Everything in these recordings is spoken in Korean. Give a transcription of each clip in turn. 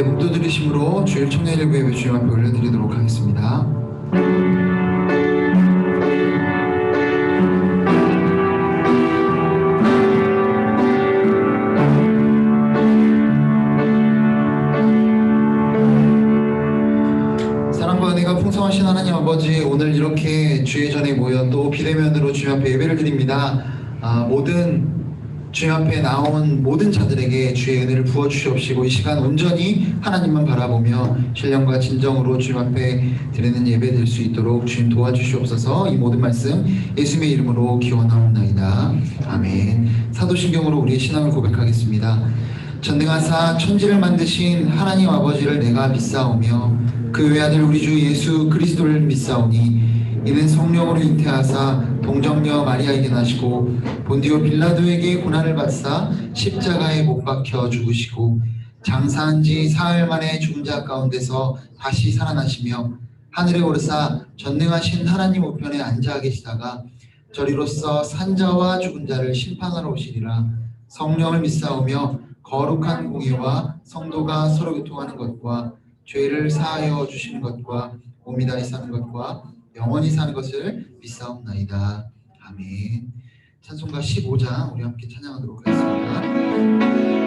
네, 문도 들으심으로 주일 청년 일부 예배 주님 앞에 올려드리도록 하겠습니다. 사랑과 은혜가 풍성하신 하나님 아버지, 오늘 이렇게 주의 전에 모여 또 비대면으로 주님 앞에 예배를 드립니다. 모든 주님 앞에 나온 모든 자들에게 주의 은혜를 부어주시옵시고, 이 시간 온전히 하나님만 바라보며 신령과 진정으로 주님 앞에 드리는 예배 될 수 있도록 주님 도와주시옵소서. 이 모든 말씀 예수님의 이름으로 기원하옵나이다. 아멘. 사도신경으로 우리의 신앙을 고백하겠습니다. 전능하사 천지를 만드신 하나님 아버지를 내가 믿사오며 그 외아들 우리 주 예수 그리스도를 믿사오니 이는 성령으로 잉태하사 동정녀 마리아에게 나시고 본디오 빌라도에게 고난을 받사 십자가에 못 박혀 죽으시고 장사한 지 사흘 만에 죽은 자 가운데서 다시 살아나시며 하늘에 오르사 전능하신 하나님 우편에 앉아 계시다가 저리로서 산자와 죽은 자를 심판하러 오시리라. 성령을 믿사오며 거룩한 공예와 성도가 서로 교통하는 것과 죄를 사하여 주시는 것과 몸이 다시 사는 것과 영원히 사는 것을 믿사옵나이다. 아멘. 찬송가 15장 우리 함께 찬양하도록 하겠습니다.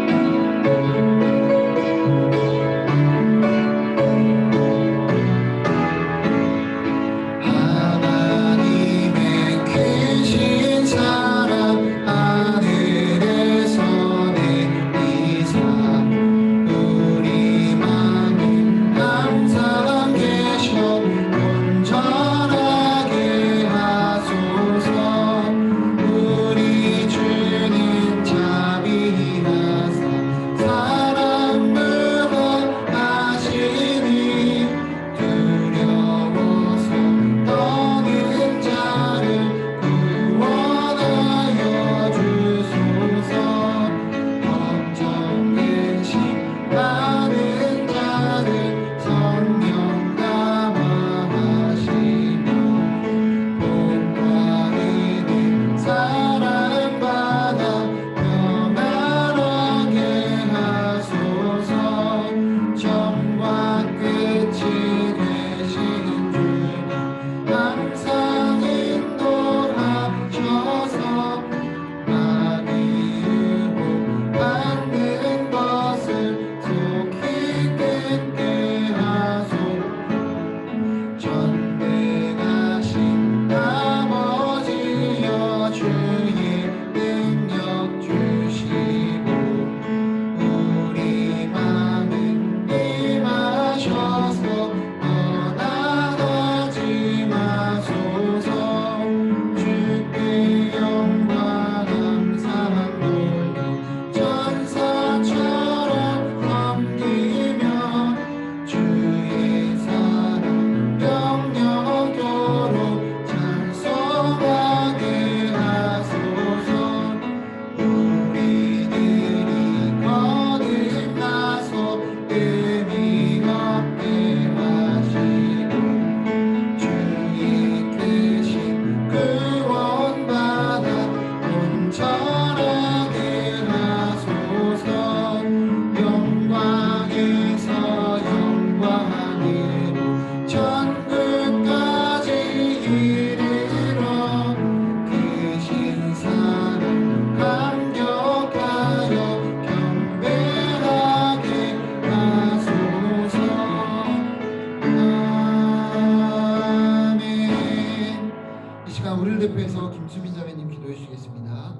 우리를 대표해서 김수민 자매님 기도해 주시겠습니다.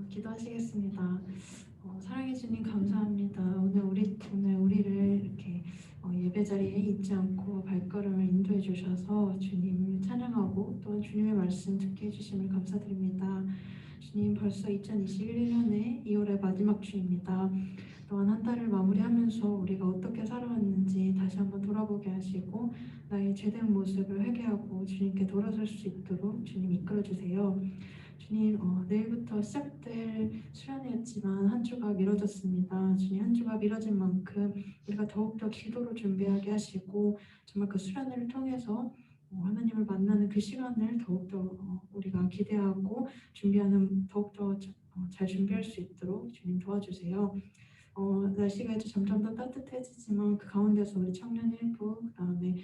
기도하시겠습니다. 사랑해 주님 감사합니다. 오늘 우리를 이렇게 예배 자리에 있지 않고 발걸음을 인도해 주셔서 주님을 찬양하고 또한 주님의 말씀 듣게 해주심을 감사드립니다. 주님, 벌써 2021년의 2월의 마지막 주입니다. 또한 한 달을 마무리하면서 우리가 어떻게 살아왔는지 다시 한번 돌아보게 하시고 나의 죄된 모습을 회개하고 주님께 돌아설 수 있도록 주님 이끌어주세요. 주님, 내일부터 시작될 수련회였지만 한 주가 미뤄졌습니다. 주님, 한 주가 미뤄진 만큼 우리가 더욱더 기도로 준비하게 하시고 정말 그 수련회를 통해서 하나님을 만나는 그 시간을 더욱더 우리가 기대하고 준비하는 더욱더 잘 준비할 수 있도록 주님 도와주세요. 날씨가 이제 점점 더 따뜻해지지만 그 가운데서 우리 청년 일부 그다음에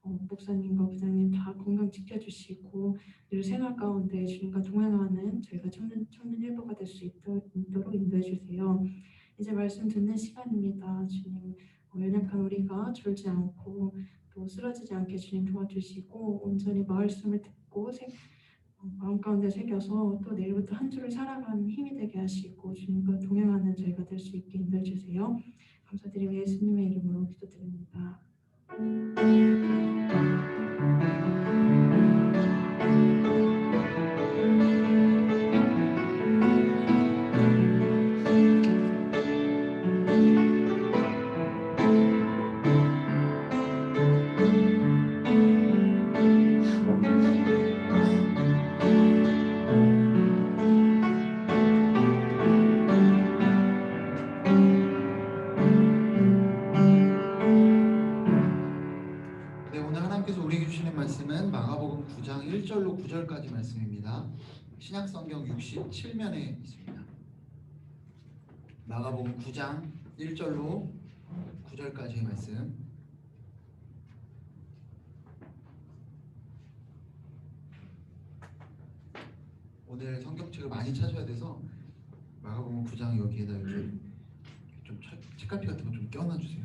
목사님과 부장님 다 건강 지켜주시고 늘 생활 가운데 주님과 동행하는 저희가 청년 일부가 될 수 있도록 인도해 주세요. 이제 말씀 듣는 시간입니다. 주님 연약한 우리가 졸지 않고 또 쓰러지지 않게 주님 도와주시고 온전히 말씀을 듣고 마음 가운데 새겨서 또 내일부터 한 주를 살아가는 힘이 되게 하시고 주님과 동행하는 저희가 될 수 있게 인도해 주세요. 감사드리며 예수님의 이름으로 기도드립니다. 네, 오늘 하나님께서 우리에게 주시는 말씀은 마가복음 9장 1절로 9절까지 말씀입니다. 신약성경 67면에 있습니다. 마가복음 9장 1절로 9절까지의 말씀. 오늘 성경책을 많이 찾아야 돼서 마가복음 9장 여기에다 이렇게 좀 책갈피 같은 거 좀 껴놔 주세요.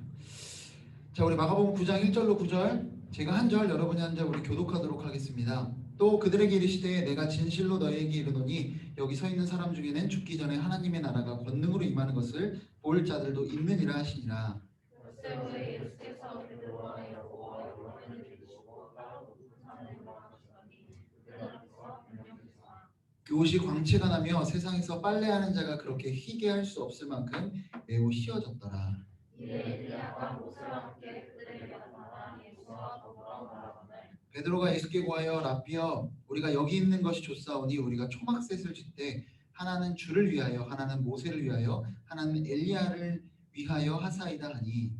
자, 우리 마가복음 9장 1절로 9절, 제가 한 절 여러분이 한 절 우리 교독하도록 하겠습니다. 또 그들에게 이르시되 내가 진실로 너희에게 이르노니 여기 서 있는 사람 중에는 죽기 전에 하나님의 나라가 권능으로 임하는 것을 볼 자들도 있느니라 하시니라. 그 옷이 광채가 나며 세상에서 빨래하는 자가 그렇게 희게 할 수 없을 만큼 매우 희어졌더라. 베드로가 예수께 구하여 라삐여 우리가 여기 있는 것이 좋사오니 우리가 초막셋을 짓되 하나는 주를 위하여 하나는 모세를 위하여 하나는 엘리야를 위하여 하사이다 하니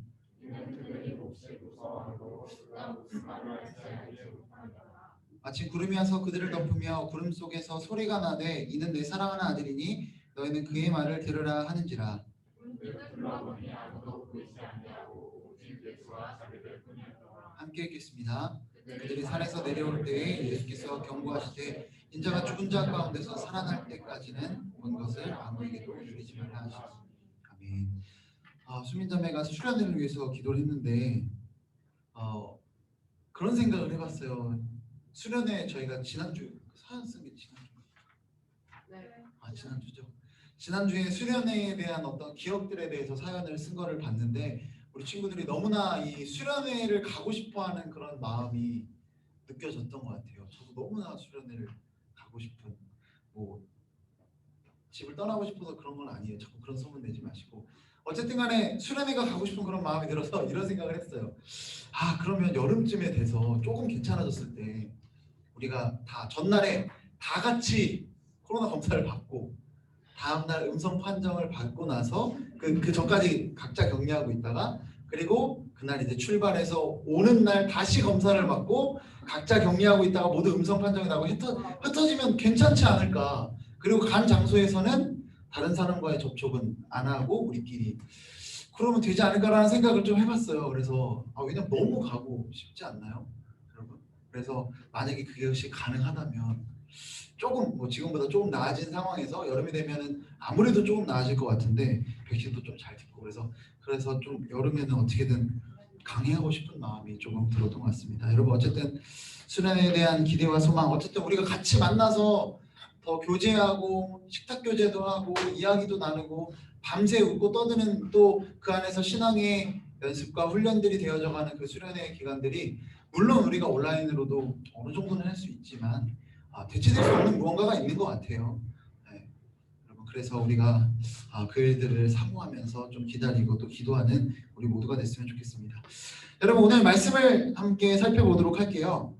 마침 구름이 와서 그들을 덮으며 구름 속에서 소리가 나되 이는 내 사랑하는 아들이니 너희는 그의 말을 들으라 하는지라. 함께 읽겠습니다. 그들이 산에서 내려올 때에 예수께서 경고하시되 인자가 죽은 자 가운데서 살아날 때까지는 본 것을 아무에게도 누리지 말라 하시니. 아멘. 수민자매가 수련회를 위해서 기도를 했는데 그런 생각을 해봤어요. 수련회 저희가 지난주 사연 쓴 게 지난주죠. 지난주에 수련회에 대한 어떤 기억들에 대해서 사연을 쓴 거를 봤는데 우리 친구들이 너무나 이 수련회를 가고 싶어하는 그런 마음이 느껴졌던 것 같아요. 저도 너무나 수련회를 가고 싶은, 뭐 집을 떠나고 싶어서 그런 건 아니에요. 자꾸 그런 소문 내지 마시고 어쨌든 간에 수련회가 가고 싶은 그런 마음이 들어서 이런 생각을 했어요. 그러면 여름쯤에 돼서 조금 괜찮아졌을 때 우리가 다 전날에 다 같이 코로나 검사를 받고 다음날 음성 판정을 받고 나서 그 전까지 각자 격리하고 있다가 그리고 그날 이제 출발해서 오는 날 다시 검사를 받고 각자 격리하고 있다가 모두 음성 판정이 나고 흩어지면 괜찮지 않을까. 그리고 간 장소에서는 다른 사람과의 접촉은 안 하고 우리끼리 그러면 되지 않을까라는 생각을 좀 해봤어요. 그래서 왜냐면 너무 가고 싶지 않나요, 여러분? 그래서 만약에 그것이 가능하다면 조금 지금보다 조금 나아진 상황에서 여름이 되면은 아무래도 조금 나아질 것 같은데 백신도 좀 잘 듣고 그래서 좀 여름에는 어떻게든 강의하고 싶은 마음이 조금 들었던 것 같습니다. 여러분 어쨌든 수련회에 대한 기대와 소망 어쨌든 우리가 같이 만나서 더 교제하고 식탁 교제도 하고 이야기도 나누고 밤새 웃고 떠드는 또 그 안에서 신앙의 연습과 훈련들이 되어져가는 그 수련회 기간들이 물론 우리가 온라인으로도 어느 정도는 할 수 있지만 대체될 수 없는 무언가가 있는 것 같아요. 네. 여러분 그래서 우리가 그 일들을 사모하면서 좀 기다리고 또 기도하는 우리 모두가 됐으면 좋겠습니다. 여러분 오늘 말씀을 함께 살펴보도록 할게요.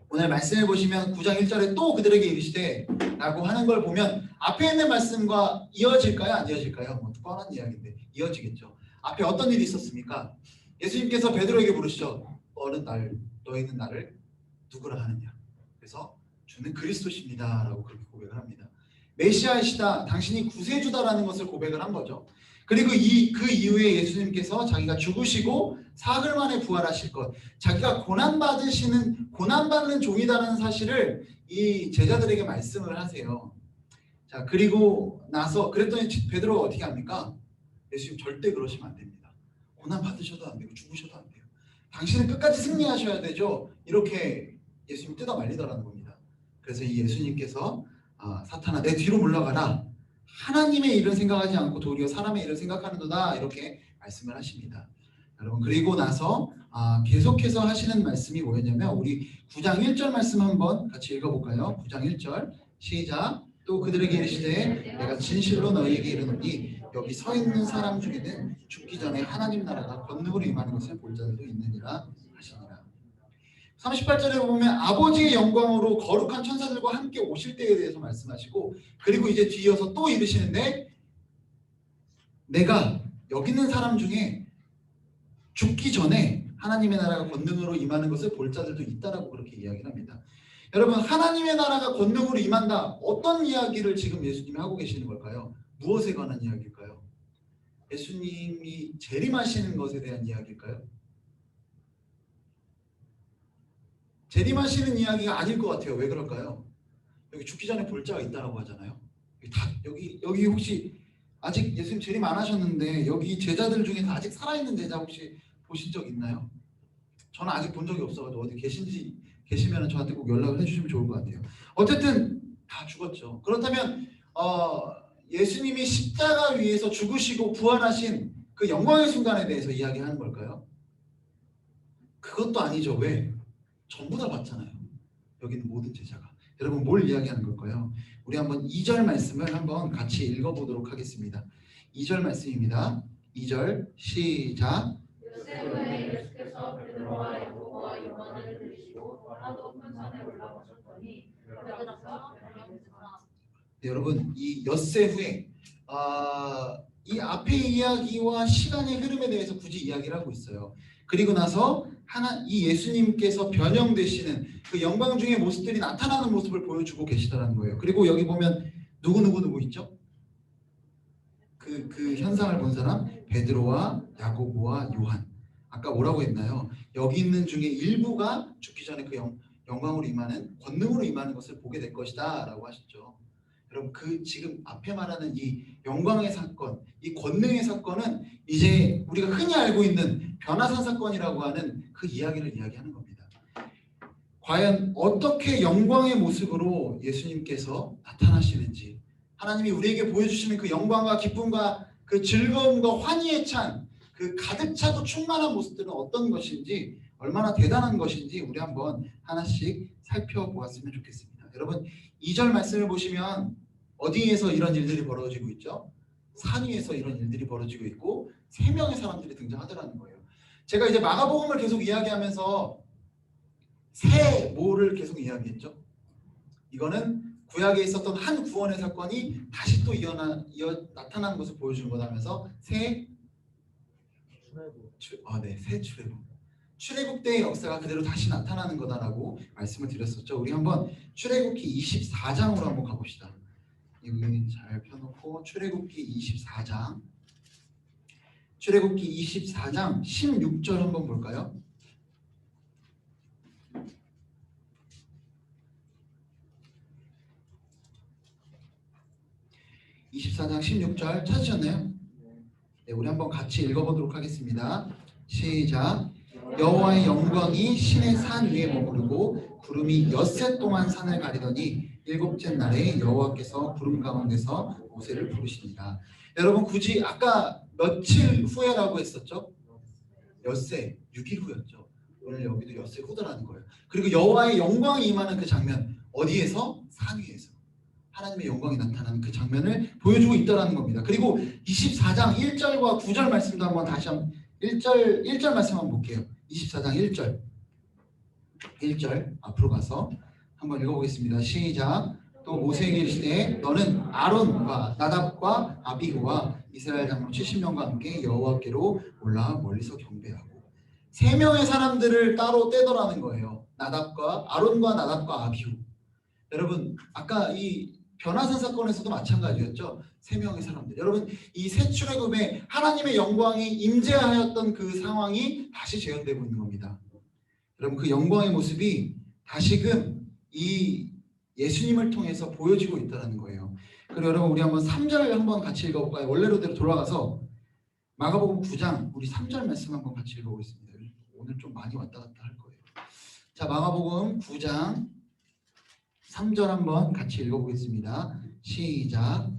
오늘 말씀을 보시면 9장 1절에 또 그들에게 이르시되 라고 하는 걸 보면 앞에 있는 말씀과 이어질까요? 안 이어질까요? 뻔한 이야기인데 이어지겠죠. 앞에 어떤 일이 있었습니까? 예수님께서 베드로에게 물으시죠. 너희는 나를 누구라 하느냐? 그래서 주는 그리스도십니다 라고 그렇게 고백을 합니다. 메시아이시다, 당신이 구세주다라는 것을 고백을 한 거죠. 그리고 그 이후에 예수님께서 자기가 죽으시고 사흘 만에 부활하실 것, 자기가 고난받는 종이다라는 사실을 이 제자들에게 말씀을 하세요. 자, 그리고 나서 그랬더니 베드로가 어떻게 합니까? 예수님 절대 그러시면 안 됩니다. 고난 받으셔도 안 되고 죽으셔도 안 돼요. 당신은 끝까지 승리하셔야 되죠. 이렇게 예수님 뜯어 말리더라는 겁니다. 그래서 이 예수님께서 사탄아 내 뒤로 물러가라. 하나님의 일을 생각하지 않고 도리어 사람의 일을 생각하는도다. 이렇게 말씀을 하십니다. 여러분 그리고 나서 계속해서 하시는 말씀이 뭐였냐면 우리 9장 1절 말씀 한번 같이 읽어볼까요? 9장 1절 시작. 또 그들에게 이르시되 내가 진실로 너희에게 이르노니 여기 서 있는 사람 중에는 죽기 전에 하나님 나라가 권능으로 임하는 것을 볼 자들도 있느니라 하시니라. 38절에 보면 아버지의 영광으로 거룩한 천사들과 함께 오실 때에 대해서 말씀하시고 그리고 이제 뒤이어서 또 이르시는데 내가 여기 있는 사람 중에 죽기 전에 하나님의 나라가 권능으로 임하는 것을 볼 자들도 있다라고 그렇게 이야기를 합니다. 여러분 하나님의 나라가 권능으로 임한다. 어떤 이야기를 지금 예수님이 하고 계시는 걸까요? 무엇에 관한 이야기일까요? 예수님이 재림하시는 것에 대한 이야기일까요? 재림하시는 이야기가 아닐 것 같아요. 왜 그럴까요? 여기 죽기 전에 볼 자가 있다라고 하잖아요. 여기 혹시 아직 예수님 재림 안 하셨는데 여기 제자들 중에서 아직 살아있는 제자 혹시 보신 적 있나요? 저는 아직 본 적이 없어가지고 어디 계시면 저한테 꼭 연락을 해주시면 좋을 것 같아요. 어쨌든 다 죽었죠. 그렇다면 예수님이 십자가 위에서 죽으시고 부활하신 그 영광의 순간에 대해서 이야기하는 걸까요? 그것도 아니죠. 왜? 전부 다 봤잖아요. 여기 있는 모든 제자가. 여러분 뭘 이야기하는 걸까요? 우리 한번 2절 말씀을 한번 같이 읽어보도록 하겠습니다. 2절 말씀입니다. 2절 시작. 요셉은 예수께서 베드로와 야고보와 요한을 들이시고 더 높은 산에 올라가셨더니 베드로가 변형되사. 네, 여러분 이 엿새 후에 이 앞의 이야기와 시간의 흐름에 대해서 굳이 이야기를 하고 있어요. 그리고 나서 이 예수님께서 변형되시는 그 영광 중의 모습들이 나타나는 모습을 보여주고 계시다는 거예요. 그리고 여기 보면 누구 있죠? 그 현상을 본 사람 베드로와 야고보와 요한. 아까 뭐라고 했나요? 여기 있는 중에 일부가 죽기 전에 그 영광으로 임하는 권능으로 임하는 것을 보게 될 것이다 라고 하셨죠. 여러분 그 지금 앞에 말하는 이 영광의 사건, 이 권능의 사건은 이제 우리가 흔히 알고 있는 변화산 사건이라고 하는 그 이야기를 이야기하는 겁니다. 과연 어떻게 영광의 모습으로 예수님께서 나타나시는지, 하나님이 우리에게 보여주시는 그 영광과 기쁨과 그 즐거움과 환희에 찬 그 가득 차고 충만한 모습들은 어떤 것인지, 얼마나 대단한 것인지 우리 한번 하나씩 살펴보았으면 좋겠습니다. 여러분 2절 말씀을 보시면 어디에서 이런 일들이 벌어지고 있죠? 산 위에서 이런 일들이 벌어지고 있고 3명의 사람들이 등장하더라는 거예요. 제가 이제 마가복음을 계속 이야기하면서 새 모를 계속 이야기했죠. 이거는 구약에 있었던 한 구원의 사건이 다시 또 나타나는 것을 보여주는 거라면서 새 출애굽. 출애굽 때의 역사가 그대로 다시 나타나는 거다라고 말씀을 드렸었죠. 우리 한번 출애굽기 24장으로 한번 가봅시다. 여기 잘 펴놓고 출애굽기 24장 16절 한번 볼까요? (24장) 16절 찾으셨나요? 네, 우리 한번 같이 읽어보도록 하겠습니다. 시작. 여호와의 영광이 신의 산 위에 머무르고 구름이 엿새 동안 산을 가리더니 일곱째 날에 여호와께서 구름 가운데서 모세를 부르시니라. 여러분 굳이 아까 며칠 후에라고 했었죠? 엿새 6일 후였죠. 오늘 여기도 엿새 후더라는 거예요. 그리고 여호와의 영광이 임하는 그 장면 어디에서? 산 위에서 하나님의 영광이 나타나는 그 장면을 보여주고 있다는 겁니다. 그리고 24장 1절과 9절 말씀도 한번 다시 한번 1절 말씀 한번 볼게요. 24장 1절 앞으로 가서 한번 읽어보겠습니다. 시작. 또 모세에게 이르시되 너는 아론과 나답과 아비후와 이스라엘 장로 70명과 함께 여호와께로 올라 멀리서 경배하고 3명의 사람들을 따로 떼더라는 거예요. 아론과 나답과 아비후. 여러분 아까 이 변화산 사건에서도 마찬가지였죠. 세 명의 사람들. 여러분 이 새 출애굽에 하나님의 영광이 임재하였던 그 상황이 다시 재현되고 있는 겁니다. 여러분 그 영광의 모습이 다시금 이 예수님을 통해서 보여지고 있다는 거예요. 그리고 여러분 우리 한번 3절 한번 같이 읽어볼까요? 원래로대로 돌아가서 마가복음 9장 우리 3절 말씀 한번 같이 읽어보겠습니다. 오늘 좀 많이 왔다 갔다 할 거예요. 자, 마가복음 9장 3절 한번 같이 읽어보겠습니다. 시작.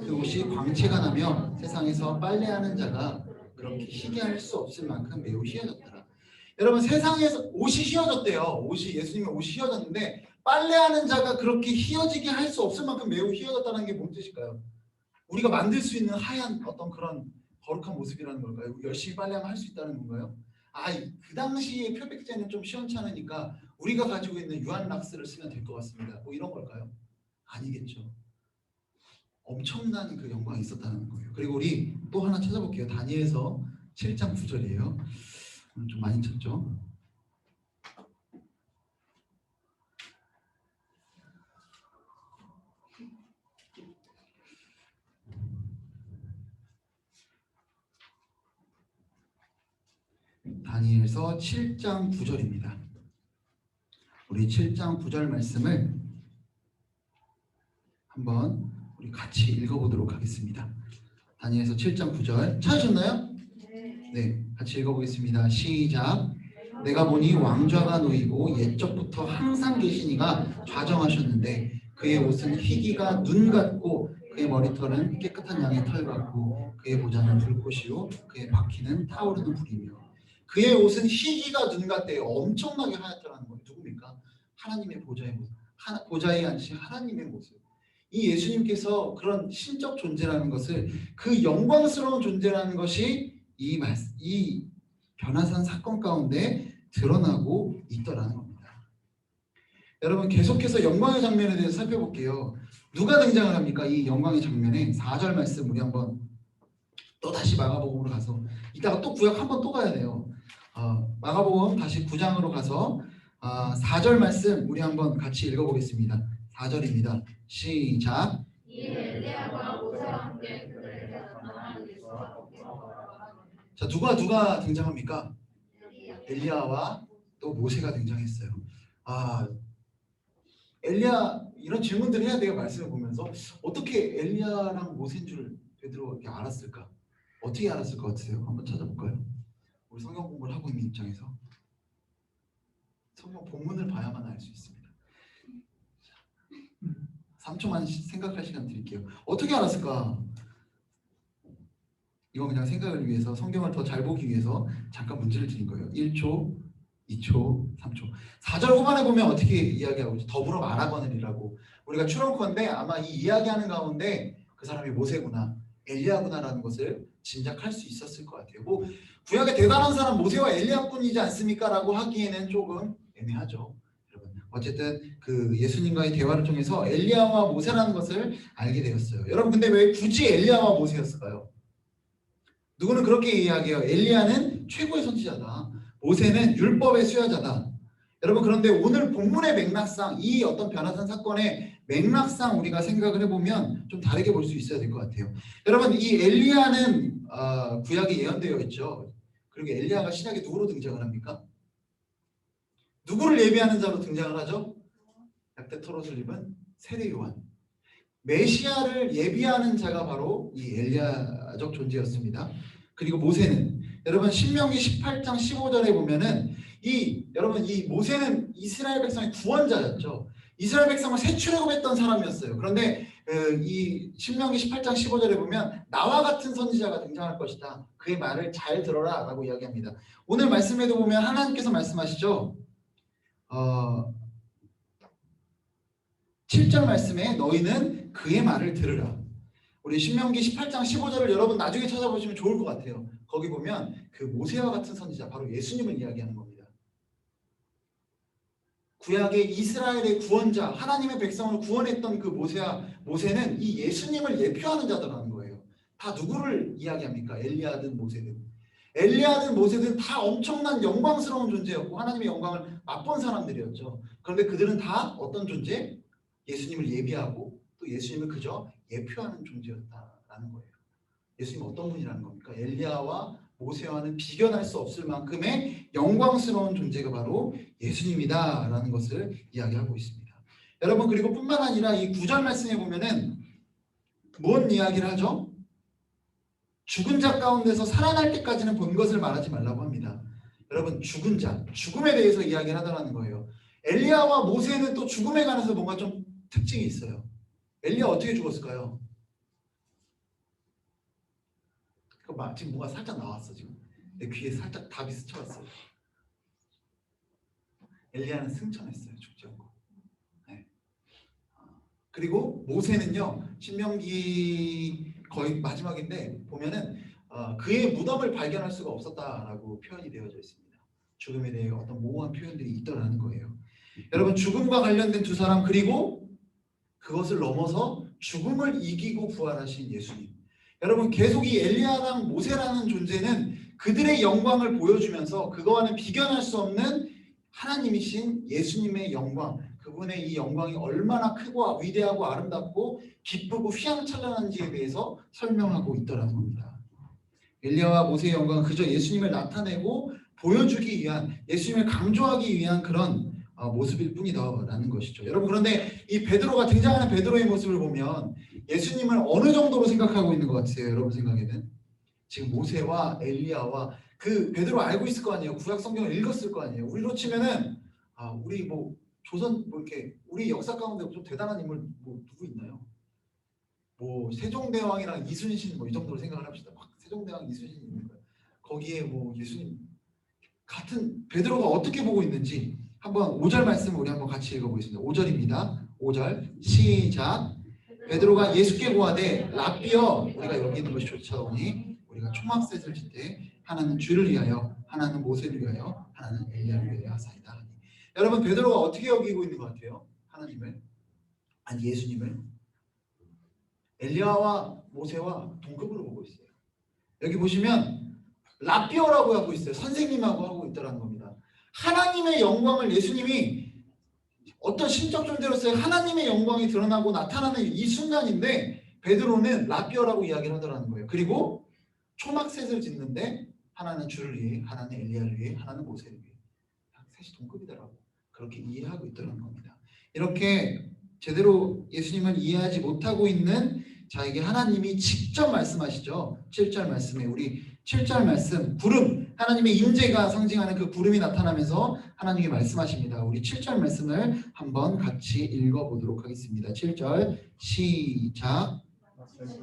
그곳이 광채가 나며 세상에서 빨래하는 자가 그렇게 희게 할 수 없을 만큼 매우 희어졌더라. 여러분 세상에서 옷이 희어졌대요. 예수님의 옷이 희어졌는데 빨래하는 자가 그렇게 희어지게 할 수 없을 만큼 매우 희어졌다는 게 뭔 뜻일까요? 우리가 만들 수 있는 하얀 어떤 그런 거룩한 모습이라는 걸까요? 열심히 빨래하면 할 수 있다는 건가요? 그 당시의 표백제는 좀 시원찮으니까 우리가 가지고 있는 유한락스를 쓰면 될 것 같습니다. 뭐 이런 걸까요? 아니겠죠. 엄청난 그 영광이 있었다는 거예요. 그리고 우리 또 하나 찾아볼게요. 다니엘서 7장 9절이에요. 오늘 좀 많이 찾죠. 다니엘서 7장 9절입니다. 우리 7장 9절 말씀을 한번 우리 같이 읽어보도록 하겠습니다. 다니엘서 7장 9절 찾으셨나요? 네, 같이 읽어보겠습니다. 시작. 내가 보니 왕좌가 놓이고 옛적부터 항상 계시니가 좌정하셨는데 그의 옷은 희기가 눈 같고 그의 머리털은 깨끗한 양의 털 같고 그의 보좌는 불꽃이요 그의 바퀴는 타오르는 불이며 그의 옷은 희기가 눈 같대요. 엄청나게 하얗다는 거예요. 누굽니까? 하나님의 보좌의 모습. 보좌에 앉으신 하나님의 모습. 이 예수님께서 그런 신적 존재라는 것을 그 영광스러운 존재라는 것이 이 변화산 사건 가운데 드러나고 있더라는 겁니다. 여러분 계속해서 영광의 장면에 대해서 살펴볼게요. 누가 등장을 합니까? 이 영광의 장면에 4절 말씀 우리 한번 또 다시 마가복음으로 가서 이따가 또 구약 한번 또 가야 돼요. 마가복음 다시 9장으로 가서 4절 말씀 우리 한번 같이 읽어보겠습니다. 4절입니다. 시작. 자, 누가 등장합니까? 엘리야와 또 모세가 등장했어요. 엘리야 이런 질문들을 해야 돼요. 말씀을 보면서 어떻게 엘리야랑 모세인 줄 베드로가 이렇게 알았을까? 어떻게 알았을 것 같으세요? 한번 찾아볼까요? 우리 성경 공부를 하고 있는 입장에서 성경 본문을 봐야만 알 수 있습니다. 3초만 생각할 시간 드릴게요. 어떻게 알았을까? 이건 그냥 생각을 위해서 성경을 더 잘 보기 위해서 잠깐 문제를 드린 거예요. 1초, 2초, 3초. 4절 후반에 보면 어떻게 이야기하고 있죠? 더불어 말하거니라고. 우리가 추론컨대 아마 이 이야기하는 가운데 그 사람이 모세구나, 엘리야구나라는 것을 짐작할 수 있었을 것 같아요. 뭐 구약의 대단한 사람 모세와 엘리야뿐이지 않습니까? 라고 하기에는 조금 애매하죠. 여러분 어쨌든 그 예수님과의 대화를 통해서 엘리야와 모세라는 것을 알게 되었어요. 여러분 근데 왜 굳이 엘리야와 모세였을까요? 누구는 그렇게 이야기해요. 엘리야는 최고의 선지자다. 모세는 율법의 수여자다. 여러분 그런데 오늘 본문의 맥락상 이 어떤 변화산 사건의 맥락상 우리가 생각을 해보면 좀 다르게 볼 수 있어야 될 것 같아요. 여러분 이 엘리야는 구약에 예언되어 있죠. 그리고 엘리야가 신약에 누구로 등장을 합니까? 누구를 예비하는 자로 등장을 하죠? 약대 털옷을 입은 세례 요한. 메시아를 예비하는 자가 바로 이 엘리야적 존재였습니다. 그리고 모세는 여러분 신명기 18장 15절에 보면은 여러분 이 모세는 이스라엘 백성의 구원자였죠. 이스라엘 백성을 새 출애굽했던 사람이었어요. 그런데 이 신명기 18장 15절에 보면 나와 같은 선지자가 등장할 것이다. 그의 말을 잘 들어라 라고 이야기합니다. 오늘 말씀에도 보면 하나님께서 말씀하시죠. 7절 말씀에 너희는 그의 말을 들으라. 우리 신명기 18장 15절을 여러분 나중에 찾아보시면 좋을 것 같아요. 거기 보면 그 모세와 같은 선지자 바로 예수님을 이야기하는 겁니다. 구약의 이스라엘의 구원자 하나님의 백성을 구원했던 그 모세는 이 예수님을 예표하는 자더라는 거예요. 다 누구를 이야기합니까? 엘리야든 모세든. 엘리야든 모세든 다 엄청난 영광스러운 존재였고 하나님의 영광을 맛본 사람들이었죠. 그런데 그들은 다 어떤 존재? 예수님을 예비하고 또 예수님을 그저 예표하는 존재였다라는 거예요. 예수님은 어떤 분이라는 겁니까? 엘리야와 모세와는 비견할 수 없을 만큼의 영광스러운 존재가 바로 예수님이다라는 것을 이야기하고 있습니다. 여러분, 그리고 뿐만 아니라 이 9절 말씀에 보면은 뭔 이야기를 하죠? 죽은 자 가운데서 살아날 때까지는 본 것을 말하지 말라고 합니다. 여러분, 죽은 자, 죽음에 대해서 이야기를 하더라는 거예요. 엘리야와 모세는 또 죽음에 관해서 뭔가 좀 특징이 있어요. 엘리야 어떻게 죽었을까요? 지금 뭐가 살짝 나왔어. 지금 내 귀에 살짝 답이 스쳐왔어요. 엘리야는 승천했어요. 죽지 않고. 네. 그리고 모세는요, 신명기 거의 마지막인데 보면은 그의 무덤을 발견할 수가 없었다라고 표현이 되어져 있습니다. 죽음에 대해 어떤 모호한 표현들이 있더라는 거예요. 여러분, 죽음과 관련된 두 사람, 그리고 그것을 넘어서 죽음을 이기고 부활하신 예수님. 여러분, 계속 이 엘리야랑 모세라는 존재는 그들의 영광을 보여주면서 그거와는 비견할 수 없는 하나님이신 예수님의 영광, 그분의 이 영광이 얼마나 크고 위대하고 아름답고 기쁘고 휘황찬란한지에 대해서 설명하고 있더라는 겁니다. 엘리야와 모세의 영광은 그저 예수님을 나타내고 보여주기 위한, 예수님을 강조하기 위한 그런 모습일 뿐이다라는 것이죠. 여러분, 그런데 이 베드로가 등장하는 베드로의 모습을 보면 예수님을 어느 정도로 생각하고 있는 것 같으세요? 여러분 생각에는? 지금 모세와 엘리야와 그 베드로 알고 있을 거 아니에요. 구약 성경을 읽었을 거 아니에요. 우리로 치면은 우리 뭐 조선 뭐 이렇게 우리 역사 가운데 좀 대단한 인물 뭐 누구 있나요? 뭐 세종대왕이랑 이순신 뭐 이 정도로 생각을 합시다. 막 세종대왕 이순신 있는 거예요. 거기에 뭐 예수님 같은 베드로가 어떻게 보고 있는지 한번 5절 말씀을 우리 한번 같이 읽어보겠습니다. 5절입니다. 5절 시작. 베드로가 예수께 고하되 랍비여, 우리가 여기 있는 것이 좋사오니 우리가 초막셋을 짓되 하나는 주를 위하여 하나는 모세를 위하여 하나는 엘리야를 위하여 하사이다. 여러분, 베드로가 어떻게 여기고 있는 것 같아요? 하나님을, 아니 예수님을 엘리야와 모세와 동급으로 보고 있어요. 여기 보시면 랍비어라고 하고 있어요. 선생님하고 하고 있다는 겁니다. 하나님의 영광을 예수님이 어떤 신적 존재로서의 하나님의 영광이 드러나고 나타나는 이 순간인데 베드로는 랍비어라고 이야기를 하더라는 거예요. 그리고 초막셋을 짓는데 하나는 주를 위해, 하나는 엘리야를 위해, 하나는 모세를 위해, 셋이 동급이더라고. 그렇게 이해하고 있다는 겁니다. 이렇게 제대로 예수님을 이해하지 못하고 있는 자에게 하나님이 직접 말씀하시죠. 7절 말씀에, 우리 7절 말씀, 구름, 하나님의 임재가 상징하는 그 구름이 나타나면서 하나님이 말씀하십니다. 우리 7절 말씀을 한번 같이 읽어보도록 하겠습니다. 7절 시작.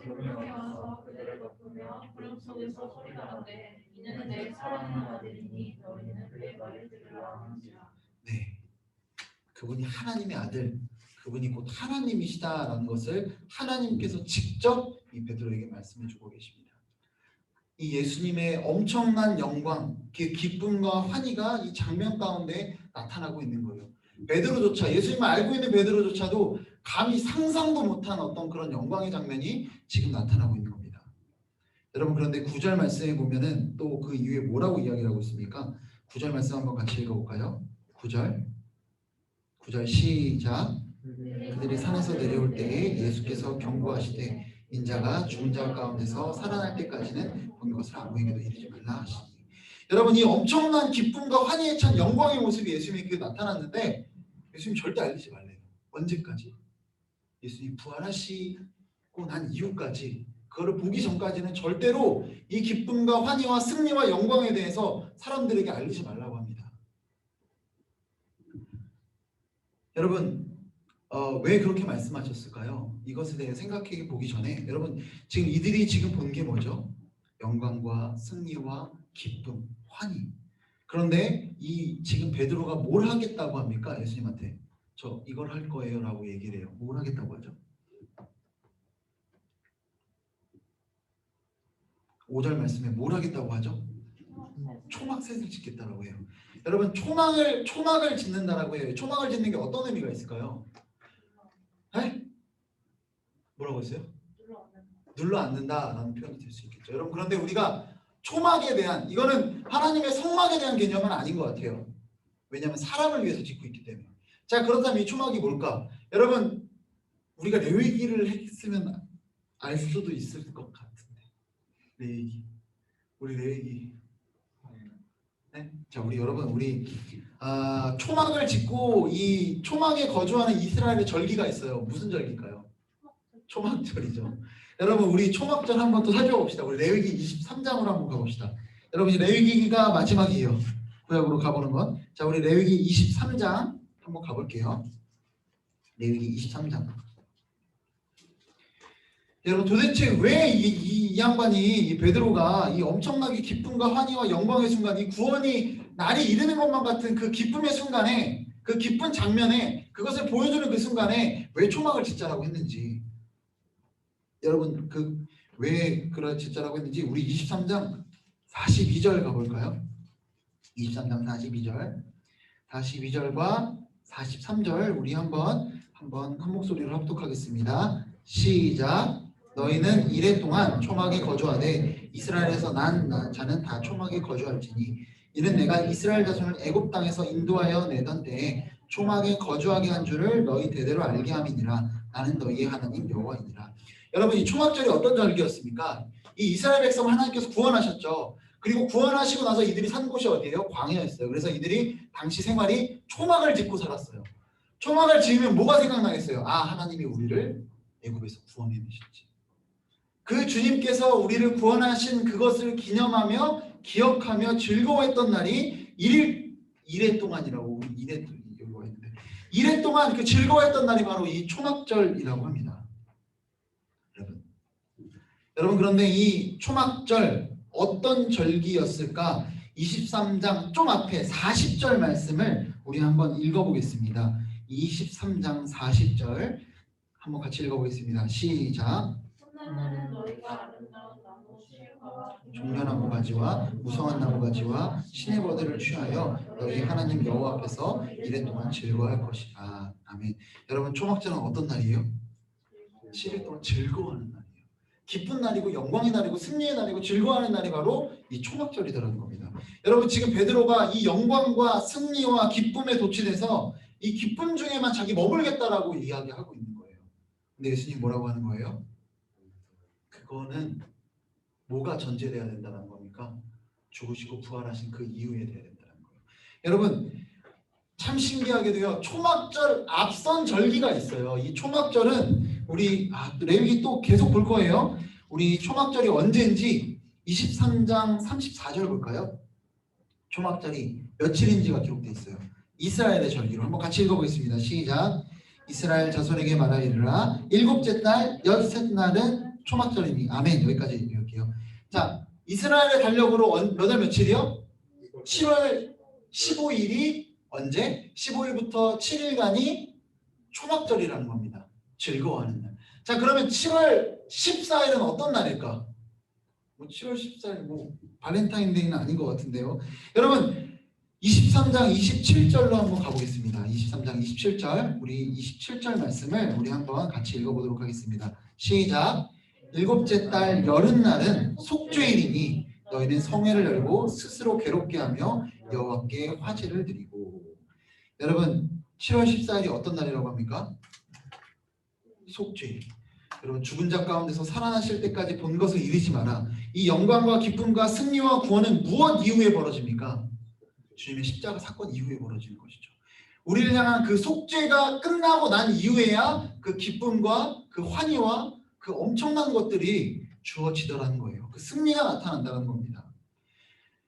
구름이 와서 그들을 덮으며 구름 속에서 소리가 나되 이는 내 사랑하는 아들이니 너희는 그의 말을 들으라 하는지라. 네, 그분이 하나님의 아들, 그분이 곧 하나님이시다라는 것을 하나님께서 직접 이 베드로에게 말씀해주고 계십니다. 이 예수님의 엄청난 영광, 그 기쁨과 환희가 이 장면 가운데 나타나고 있는 거예요. 베드로조차, 예수님을 알고 있는 베드로조차도 감히 상상도 못한 어떤 그런 영광의 장면이 지금 나타나고 있는 겁니다. 여러분, 그런데 9절 말씀에 보면은 또 그 이후에 뭐라고 이야기를 하고 있습니까? 9절 말씀 한번 같이 읽어볼까요? 9절 시작. 그들이 산에서 내려올 때에 예수께서 경고하시되 인자가 죽은 자 가운데서 살아날 때까지는 본 것을 아무에게도 이르지 말라 하시니. 여러분, 이 엄청난 기쁨과 환희에 찬 영광의 모습이 예수님에게 나타났는데 예수님 절대 알리지 말래요. 언제까지? 예수님이 부활하시고 난 이후까지, 그거를 보기 전까지는 절대로 이 기쁨과 환희와 승리와 영광에 대해서 사람들에게 알리지 말라고 합니다. 여러분, 왜 그렇게 말씀하셨을까요? 이것에 대해 생각해 보기 전에 여러분, 지금 이들이 지금 본 게 뭐죠? 영광과 승리와 기쁨, 환희. 그런데 이 지금 베드로가 뭘 하겠다고 합니까? 예수님한테 저 이걸 할 거예요 라고 얘기를 해요. 뭘 하겠다고 하죠? 5절 말씀에 뭘 하겠다고 하죠? 초막셋을 짓겠다라고 해요. 여러분, 초막을 짓는다라고 해요. 초막을 짓는 게 어떤 의미가 있을까요? 네? 뭐라고 했어요? 눌러 앉는다라는 표현이 될 수 있겠죠. 여러분, 그런데 우리가 초막에 대한, 이거는 하나님의 성막에 대한 개념은 아닌 것 같아요. 왜냐하면 사람을 위해서 짓고 있기 때문에. 자, 그렇다면 이 초막이 뭘까? 여러분, 우리가 레위기를 했으면 알 수도 있을 것 같은데. 레위기. 우리 레위기. 네? 자, 우리 여러분, 우리 초막을 짓고 이 초막에 거주하는 이스라엘의 절기가 있어요. 무슨 절기일까요? 초막절이죠. 여러분, 우리 초막절 한번 또 살펴봅시다. 우리 레위기 23장으로 한번 가봅시다. 여러분, 이 레위기가 마지막이에요. 구약으로 가보는 건. 자, 우리 레위기 23장 한번 가볼게요. 레위기 23장. 여러분, 도대체 왜 이 양반이, 이 베드로가 이 엄청나게 기쁨과 환희와 영광의 순간, 이 구원이 날이 이르는 것만 같은 그 기쁨의 순간에, 그 기쁜 장면에, 그것을 보여주는 그 순간에 왜 초막을 짓자라고 했는지, 여러분, 그 왜 그런 짓자라고 했는지 우리 23장 42절 가볼까요? 23장 42절과 43절 우리 한번 한 목소리로 합독하겠습니다. 시작. 너희는 이레 동안 초막에 거주하되 이스라엘에서 난 자는 다 초막에 거주할지니 이는 내가 이스라엘 자손을 애굽 땅에서 인도하여 내던 때에 초막에 거주하게 한 줄을 너희 대대로 알게 함이니라. 나는 너희의 하나님 여호와이니라. 여러분, 이 초막절이 어떤 절기였습니까? 이 이스라엘 백성을 하나님께서 구원하셨죠. 그리고 구원하시고 나서 이들이 산 곳이 어디예요? 광야였어요. 그래서 이들이 당시 생활이 초막을 짓고 살았어요. 초막을 지으면 뭐가 생각나겠어요? 하나님이 우리를 애굽에서 구원해내셨지. 그 주님께서 우리를 구원하신 그것을 기념하며 기억하며 즐거워했던 날이 이래 동안이라고. 이래 동안 그 즐거워했던 날이 바로 이 초막절이라고 합니다. 여러분, 그런데 이 초막절 어떤 절기였을까? 23장 좀 앞에 40절 말씀을 우리 한번 읽어보겠습니다. 23장 40절 한번 같이 읽어보겠습니다. 시작. 훗날에는 너희가 아름다운 나무 실과와 종려나무 가지와 무성한 나무 가지와 시내버들을 취하여 너희 하나님 여호와 앞에서 이래 동안 즐거워할 것이라. 아멘. 여러분, 초막절은 어떤 날이에요? 7일 동안 즐거워하는 날이에요. 기쁜 날이고 영광의 날이고 승리의 날이고 즐거워하는 날이 바로 이 초막절이라는 겁니다. 여러분, 지금 베드로가 이 영광과 승리와 기쁨에 도취돼서 이 기쁨 중에만 자기 머물겠다라고 이야기하고 있는 거예요. 근데 예수님 뭐라고 하는 거예요? 그거는 뭐가 전제돼야 된다는 겁니까? 죽으시고 부활하신 그 이후에 돼야 된다는 거예요. 여러분, 참 신기하게도요, 초막절 앞선 절기가 있어요. 이 초막절은 우리 레위기 또 계속 볼 거예요. 우리 초막절이 언제인지 23장 34절 볼까요? 초막절이 며칠인지가 기록되어 있어요. 이스라엘의 절기로 한번 같이 읽어보겠습니다. 시작. 이스라엘 자손에게 말하리라. 일곱째 달 엿새 날은 초막절이니. 아멘. 여기까지 읽을게요. 자, 이스라엘의 달력으로 몇 월 며칠이요? 7월 15일이 언제? 15일부터 7일간이 초막절이라는 겁니다. 즐거워하는 날. 자, 그러면 7월 14일은 어떤 날일까? 7월 14일 발렌타인데이는 아닌 것 같은데요. 여러분, 23장 27절로 한번 가보겠습니다. 23장 27절, 우리 27절 말씀을 우리 한번 같이 읽어보도록 하겠습니다. 시작. 일곱째 달 여름날은 속죄일이니 너희는 성회를 열고 스스로 괴롭게 하며 여호와께 화제를 드리고. 여러분, 7월 14일이 어떤 날이라고 합니까? 속죄일. 여러분, 죽은 자 가운데서 살아나실 때까지 본 것을 잃지 마라. 이 영광과 기쁨과 승리와 구원은 무엇 이후에 벌어집니까? 주님의 십자가 사건 이후에 벌어지는 것이죠. 우리를 향한 그 속죄가 끝나고 난 이후에야 그 기쁨과 그 환희와 그 엄청난 것들이 주어지더라는 거예요. 그 승리가 나타난다는 겁니다.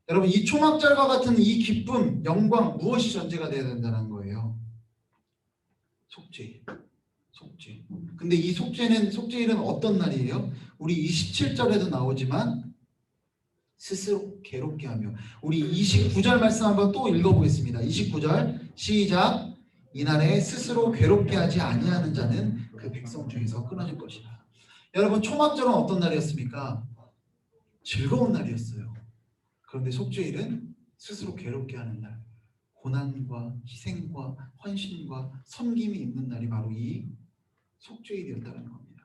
여러분, 이 초막절과 같은 이 기쁨, 영광, 무엇이 전제가 되어야 된다는 거예요? 속죄. 근데 이 속죄일은 어떤 날이에요? 우리 27절에도 나오지만 스스로 괴롭게 하며. 우리 29절 말씀 한번 또 읽어보겠습니다. 29절 시작. 이날에 스스로 괴롭게 하지 아니하는 자는 그 백성 중에서 끊어질 것이다. 여러분, 초막절은 어떤 날이었습니까? 즐거운 날이었어요. 그런데 속죄일은 스스로 괴롭게 하는 날, 고난과 희생과 헌신과 섬김이 있는 날이 바로 이 속죄일이었다는 겁니다.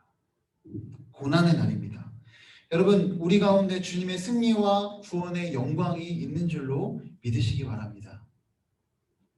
고난의 날입니다. 여러분, 우리 가운데 주님의 승리와 구원의 영광이 있는 줄로 믿으시기 바랍니다.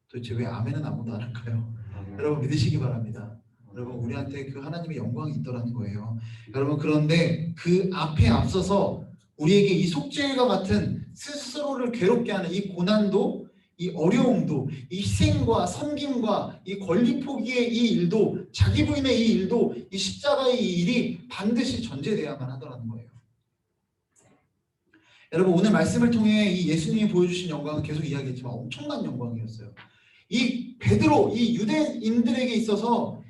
도대체 왜 아멘은 아무도 안 할까요? 여러분, 믿으시기 바랍니다. 여러분 우리한테 그 하나님의 영광이 있더라는 거예요. 여러분 그런데 그 앞에 앞서서 우리에게 이 속죄와 같은 스스로를 괴롭게 하는 이 고난도, 이 어려움도, 이 희생과 섬김과 이 권리 포기의 이 일도, 자기 부인의 이 일도, 이 십자가의 이 일이 반드시 전제되어야만 하더라는 거예요. 여러분 오늘 말씀을 통해 이 예수님이 보여주신 영광은 계속 이야기했지만 엄청난 영광이었어요. 이 베드로, 이 유대인들에게 있어서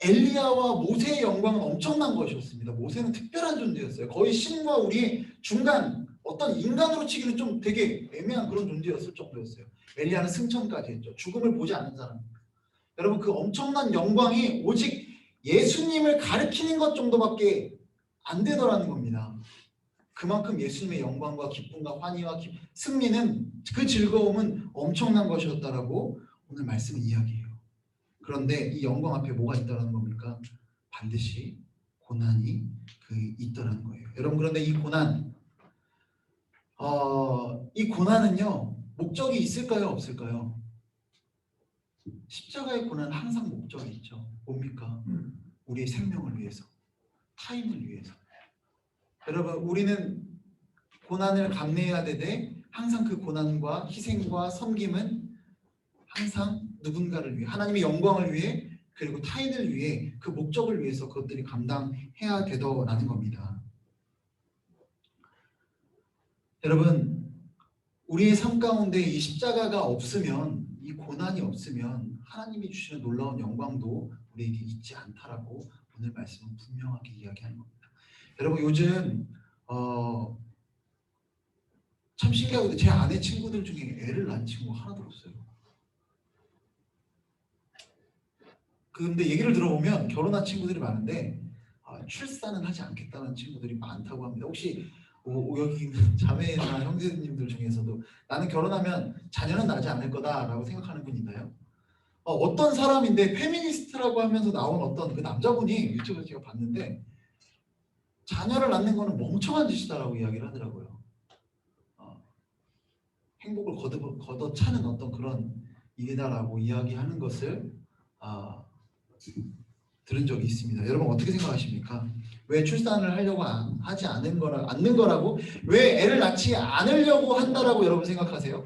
엘리야와 모세의 영광은 엄청난 것이었습니다. 모세는 특별한 존재였어요. 거의 신과 우리의 중간, 어떤 인간으로 치기는 좀 되게 애매한 그런 존재였을 정도였어요. 엘리야는 승천까지 했죠. 죽음을 보지 않는 사람. 여러분 그 엄청난 영광이 오직 예수님을 가리키는 것 정도밖에 안 되더라는 겁니다. 그만큼 예수님의 영광과 기쁨과 환희와 승리는, 그 즐거움은 엄청난 것이었다라고 오늘 말씀은 이야기해요. 그런데 이 영광 앞에 뭐가 있다는 겁니까? 반드시 고난이 있다는 거예요. 여러분 그런데 이 고난은요 목적이 있을까요, 없을까요? 십자가의 고난은 항상 목적이 있죠. 뭡니까? 우리의 생명을 위해서, 타인을 위해서. 여러분 우리는 고난을 감내해야 되되 항상 그 고난과 희생과 섬김은 항상 누군가를 위해, 하나님의 영광을 위해, 그리고 타인을 위해, 그 목적을 위해서 그것들이 감당해야 되더라는 겁니다. 여러분 우리의 삶 가운데 이 십자가가 없으면, 이 고난이 없으면 하나님이 주시는 놀라운 영광도 우리에게 있지 않다라고 오늘 말씀은 분명하게 이야기하는 겁니다. 여러분 요즘 참 신기하거든요. 제 아내 친구들 중에 애를 낳은 친구 하나도 없어요. 근데 얘기를 들어보면 결혼한 친구들이 많은데 출산은 하지 않겠다는 친구들이 많다고 합니다. 혹시 여기 있는 자매나 형제님들 중에서도 나는 결혼하면 자녀는 나지 않을 거다라고 생각하는 분 있나요? 어떤 사람인데 페미니스트라고 하면서 나온 어떤 그 남자분이 유튜브에서 제가 봤는데 자녀를 낳는 거는 멍청한 짓이다라고 이야기를 하더라고요. 행복을 걷어차는 어떤 그런 일이다라고 이야기하는 것을 들은 적이 있습니다. 여러분 어떻게 생각하십니까? 왜 출산을 하려고 하지 않는 거라고, 왜 애를 낳지 않으려고 한다라고 여러분 생각하세요?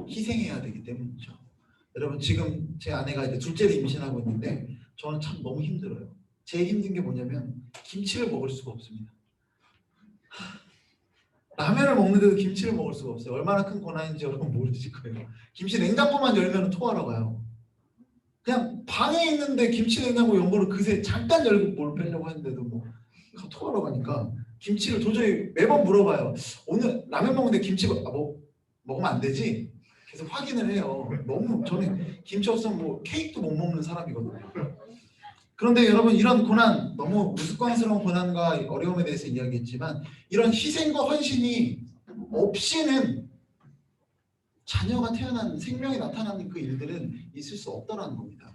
희생해야 되기 때문이죠. 여러분 지금 제 아내가 이제 둘째를 임신하고 있는데 저는 참 너무 힘들어요. 제일 힘든 게 뭐냐면 김치를 먹을 수가 없습니다. 라면을 먹는데도 김치를 먹을 수가 없어요. 얼마나 큰 고난인지 여러분 모르실 거예요. 김치 냉장고만 열면 토하러 가요. 그냥 방에 있는데 김치 냉장고 연고를 그새 잠깐 열고 뭘 빼려고 했는데도 뭐 토하러 가니까 김치를 도저히 매번 물어봐요. 오늘 라면 먹는데 김치 먹으면 안 되지? 계속 확인을 해요. 너무 저는 김치 없으면 뭐 케이크도 못 먹는 사람이거든요. 그런데 여러분 이런 고난, 너무 우스꽝스러운 고난과 어려움에 대해서 이야기했지만 이런 희생과 헌신이 없이는 자녀가 태어난, 생명이 나타나는 그 일들은 있을 수 없다는 겁니다.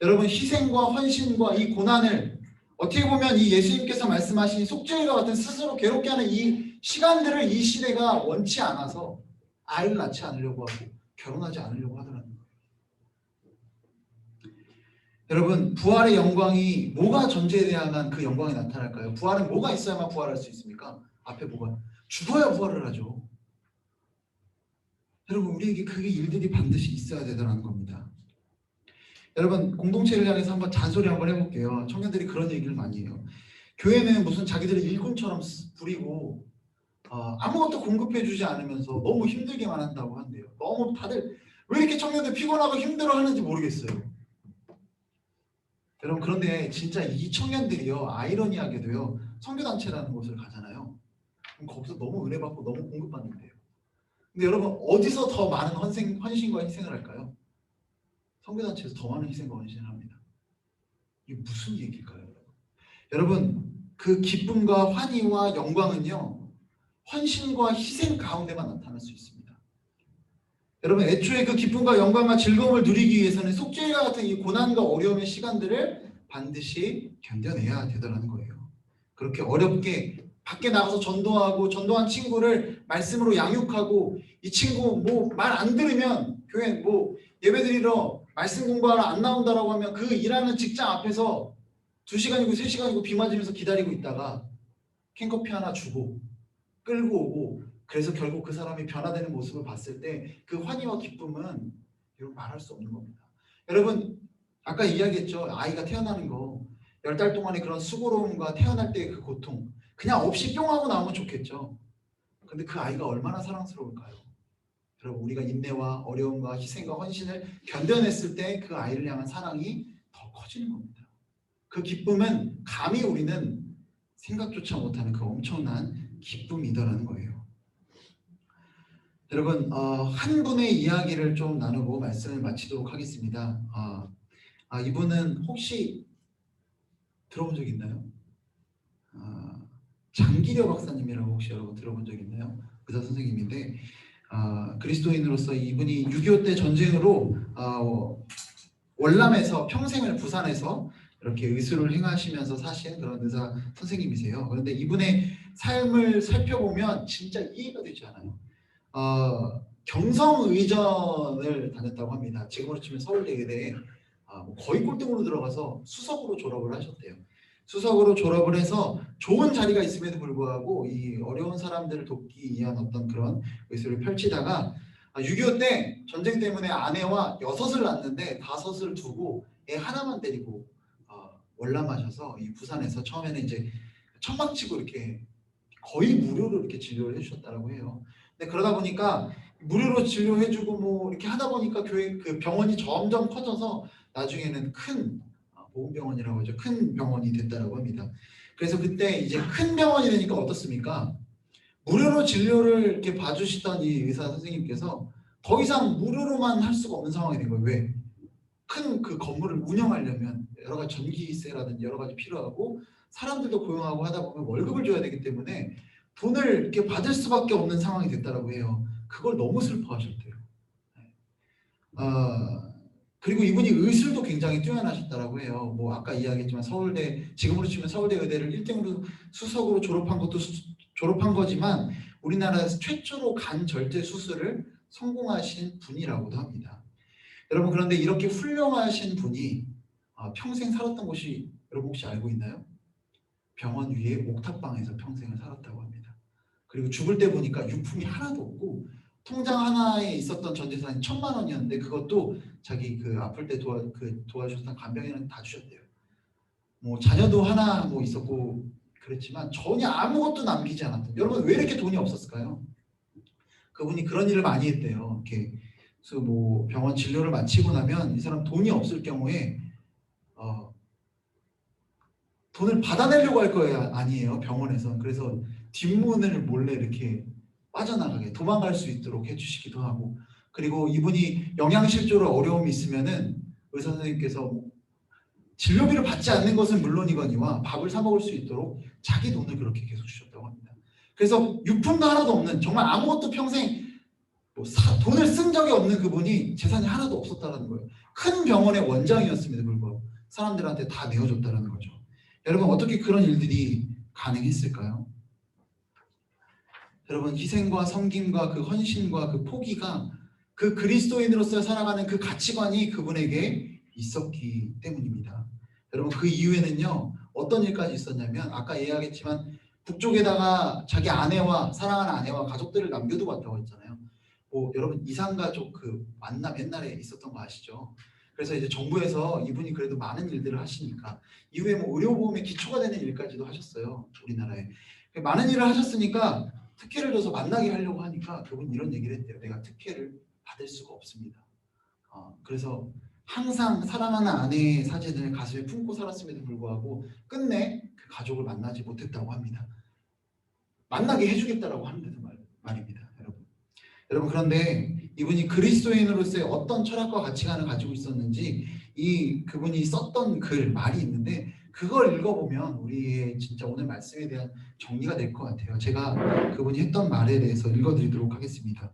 여러분 희생과 헌신과 이 고난을 어떻게 보면 이 예수님께서 말씀하신 속죄일과 같은 스스로 괴롭게 하는 이 시간들을 이 시대가 원치 않아서 아이를 낳지 않으려고 하고 결혼하지 않으려고 하더라는 거예요. 여러분 부활의 영광이 뭐가 전제돼야만 그 영광이 나타날까요? 부활은 뭐가 있어야만 부활할 수 있습니까? 앞에 뭐가? 죽어야 부활을 하죠. 여러분 우리에게 그 일들이 반드시 있어야 되더라는 겁니다. 여러분 공동체를 향해서 한번 잔소리 한번 해볼게요. 청년들이 그런 얘기를 많이 해요. 교회는 무슨 자기들을 일꾼처럼 부리고 아무것도 공급해주지 않으면서 너무 힘들게만 한다고 한대요. 너무 다들 왜 이렇게 청년들 피곤하고 힘들어하는지 모르겠어요. 여러분 그런데 진짜 이 청년들이요 아이러니하게도요 선교단체라는 곳을 가잖아요. 그럼 거기서 너무 은혜 받고 너무 공급받는데요. 근데 여러분 어디서 더 많은 헌신과 희생을 할까요? 선교단체에서 더 많은 희생과 헌신을 합니다. 이게 무슨 얘기일까요? 여러분 그 기쁨과 환희와 영광은요 헌신과 희생 가운데만 나타날 수 있습니다. 여러분 애초에 그 기쁨과 영광과 즐거움을 누리기 위해서는 속죄일과 같은 이 고난과 어려움의 시간들을 반드시 견뎌내야 되더라는 거예요. 그렇게 어렵게 밖에 나가서 전도한 친구를 말씀으로 양육하고 이 친구 뭐 말 안 들으면 교회 뭐 예배 드리러 말씀 공부하러 안 나온다라고 하면 그 일하는 직장 앞에서 2시간이고 3시간이고 비 맞으면서 기다리고 있다가 캔커피 하나 주고 끌고 오고, 그래서 결국 그 사람이 변화되는 모습을 봤을 때 그 환희와 기쁨은 여러분 말할 수 없는 겁니다. 여러분 아까 이야기했죠. 아이가 태어나는 거 10달 동안의 그런 수고로움과 태어날 때의 그 고통 그냥 없이 뿅 하고 나오면 좋겠죠. 근데 그 아이가 얼마나 사랑스러울까요? 여러분 우리가 인내와 어려움과 희생과 헌신을 견뎌냈을 때 그 아이를 향한 사랑이 더 커지는 겁니다. 그 기쁨은 감히 우리는 생각조차 못하는 그 엄청난 기쁨이더라는 거예요. 여러분 한 분의 이야기를 좀 나누고 말씀을 마치도록 하겠습니다. 이분은 혹시 들어본 적 있나요? 장기려 박사님이라고 혹시 여러분 들어본 적 있나요? 의사 선생님인데 그리스도인으로서 이분이 6.25 때 전쟁으로 월남에서 평생을 부산에서 이렇게 의술을 행하시면서 사신 그런 의사 선생님이세요. 그런데 이분의 삶을 살펴보면 진짜 이해가 되지 않아요. 경성의전을 다녔다고 합니다. 지금으로 치면 서울대 의대에 거의 꼴등으로 들어가서 수석으로 졸업을 하셨대요. 수석으로 졸업을 해서 좋은 자리가 있음에도 불구하고 이 어려운 사람들을 돕기 위한 어떤 그런 의술을 펼치다가 6.25 때 전쟁 때문에 아내와 6을 낳았는데 5을 두고 애 하나만 데리고 월남하셔서 이 부산에서 처음에는 이제 천막치고 이렇게 거의 무료로 이렇게 진료를 해주셨다고 해요. 근데 그러다 보니까 무료로 진료해주고 뭐 이렇게 하다 보니까 그 병원이 점점 커져서 나중에는 큰 보건병원이라고 하죠. 큰 병원이 됐다고 합니다. 그래서 그때 이제 큰 병원이 되니까 어떻습니까? 무료로 진료를 이렇게 봐주시던 이 의사 선생님께서 더 이상 무료로만 할 수가 없는 상황이 된 거예요. 왜? 큰 그 건물을 운영하려면 여러 가지 전기세라든지 여러 가지 필요하고 사람들도 고용하고 하다 보면 월급을 줘야 되기 때문에 돈을 이렇게 받을 수밖에 없는 상황이 됐다라고 해요. 그걸 너무 슬퍼하셨대요. 그리고 이분이 의술도 굉장히 뛰어나셨다라고 해요. 뭐 아까 이야기했지만 서울대, 지금으로 치면 서울대 의대를 1등으로 수석으로 졸업한 것도 졸업한 거지만 우리나라에서 최초로 간 절제 수술을 성공하신 분이라고도 합니다. 여러분 그런데 이렇게 훌륭하신 분이 평생 살았던 곳이 여러분 혹시 알고 있나요? 병원 위에 옥탑방에서 평생을 살았다고 합니다. 그리고 죽을 때 보니까 유품이 하나도 없고 통장 하나에 있었던 전 재산이 1,000만 원이었는데 그것도 자기 그 아플 때 도와주셨던 간병인은 다 주셨대요. 뭐 자녀도 하나 뭐 있었고 그랬지만 전혀 아무것도 남기지 않았던. 여러분 왜 이렇게 돈이 없었을까요? 그분이 그런 일을 많이 했대요. 이렇게 그래서 뭐 병원 진료를 마치고 나면 이 사람 돈이 없을 경우에 돈을 받아내려고 할 거예요. 아니에요. 병원에서. 그래서 뒷문을 몰래 이렇게 빠져나가게 도망갈 수 있도록 해주시기도 하고, 그리고 이분이 영양실조로 어려움이 있으면은 의사 선생님께서 진료비를 받지 않는 것은 물론이거니와 밥을 사 먹을 수 있도록 자기 돈을 그렇게 계속 주셨다고 합니다. 그래서 유품도 하나도 없는 정말 아무것도 평생 돈을 쓴 적이 없는 그분이 재산이 하나도 없었다는 거예요. 큰 병원의 원장이었음에도 불구하고 사람들한테 다 내어줬다는 거죠. 여러분 어떻게 그런 일들이 가능했을까요? 여러분 희생과 섬김과 그 헌신과 그 포기가 그 그리스도인으로서 살아가는 그 가치관이 그분에게 있었기 때문입니다. 여러분 그 이후에는요 어떤 일까지 있었냐면 아까 이야기했지만 북쪽에다가 자기 아내와 사랑하는 아내와 가족들을 남겨두고 왔다고 했잖아요. 뭐 여러분 이산가족 그 만남 옛날에 있었던 거 아시죠? 그래서 이제 정부에서 이분이 그래도 많은 일들을 하시니까 이후에 뭐 의료보험의 기초가 되는 일까지도 하셨어요. 우리나라에 많은 일을 하셨으니까 특혜를 줘서 만나게 하려고 하니까 그분 이런 얘기를 했대요. 내가 특혜를 받을 수가 없습니다. 그래서 항상 사랑하는 아내의 사진을 가슴에 품고 살았음에도 불구하고 끝내 그 가족을 만나지 못했다고 합니다. 만나게 해주겠다라고 하는데도 말입니다. 여러분 그런데 이분이 그리스도인으로서의 어떤 철학과 가치관을 가지고 있었는지 그분이 썼던 말이 있는데 그걸 읽어보면 우리의 진짜 오늘 말씀에 대한 정리가 될 것 같아요. 제가 그분이 했던 말에 대해서 읽어드리도록 하겠습니다.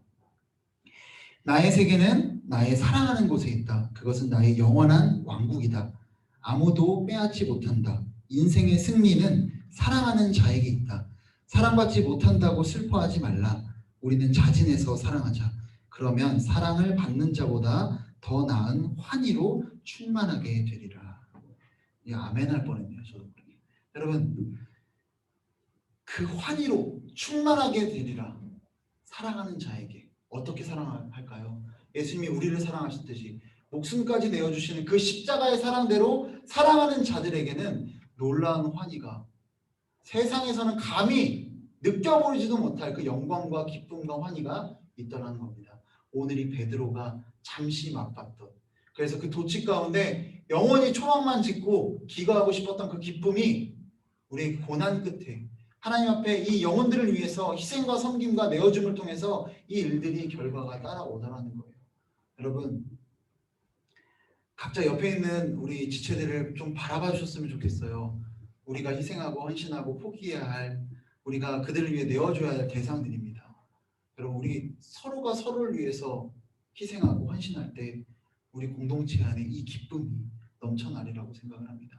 나의 세계는 나의 사랑하는 곳에 있다. 그것은 나의 영원한 왕국이다. 아무도 빼앗지 못한다. 인생의 승리는 사랑하는 자에게 있다. 사랑받지 못한다고 슬퍼하지 말라. 우리는 자진해서 사랑하자. 그러면 사랑을 받는 자보다 더 나은 환희로 충만하게 되리라. 이 아멘 할 뻔했네요. 저도 모르게. 여러분, 그 환희로 충만하게 되리라. 사랑하는 자에게 어떻게 사랑할까요? 예수님이 우리를 사랑하셨듯이 목숨까지 내어주시는 그 십자가의 사랑대로 사랑하는 자들에게는 놀라운 환희가, 세상에서는 감히 느껴보지도 못할 그 영광과 기쁨과 환희가 있다는 겁니다. 오늘 이 베드로가 잠시 맛봤던, 그래서 그 도치 가운데 영원히 초막만 짓고 기거하고 싶었던 그 기쁨이 우리의 고난 끝에 하나님 앞에 이 영혼들을 위해서 희생과 섬김과 내어줌을 통해서 이 일들이 결과가 따라오더라는 거예요. 여러분, 각자 옆에 있는 우리 지체들을 좀 바라봐 주셨으면 좋겠어요. 우리가 희생하고 헌신하고 포기해야 할, 우리가 그들을 위해 내어줘야 할 대상들입니다. 여러분, 우리 서로가 서로를 위해서 희생하고 헌신할 때 우리 공동체 안에 이 기쁨이 넘쳐나리라고 생각을 합니다.